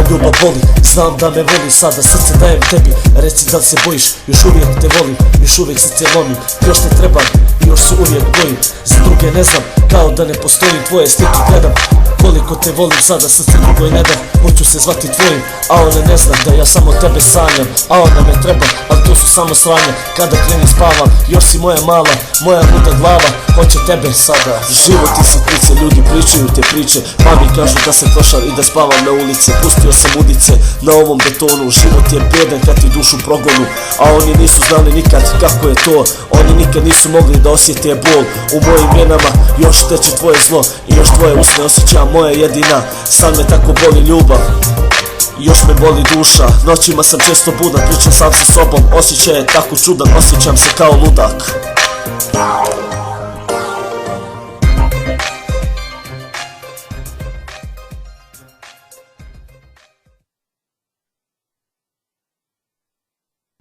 ljubav boli, znam da me voli, sada srce dajem tebi. Reci da li se bojiš, još uvijek te volim, još uvijek srce lomim. Još te trebam i još se uvijek bojim, za druge ne znam, kao da ne postoji. Tvoje slike gledam, koliko te volim, sada srce drugoj ne dam. Hoću se zvati tvojim, a ona ne zna da ja samo tebe sanjam. A ona me treba, ali to su samo sranja. Kada kreni spavam, još si moja mala, moja luda glava, hoće tebe sada. Život i sitnice, ljudi pričaju te priče, mami kažu da se klošar i da spavam na ulici. Pustio sam udice na ovom betonu, život je bedan kad ti dušu progonu. A oni nisu znali nikad kako je to, oni nikad nisu mogli da osjete bol. U mojim venama još teče tvoje zlo i još tvoje usne osjećam moja jedina. Sad me tako boli ljubav, još me boli duša, noćima sam često budan, pričam sam sa sobom, osjećaj je tako čudan, osjećam se kao ludak.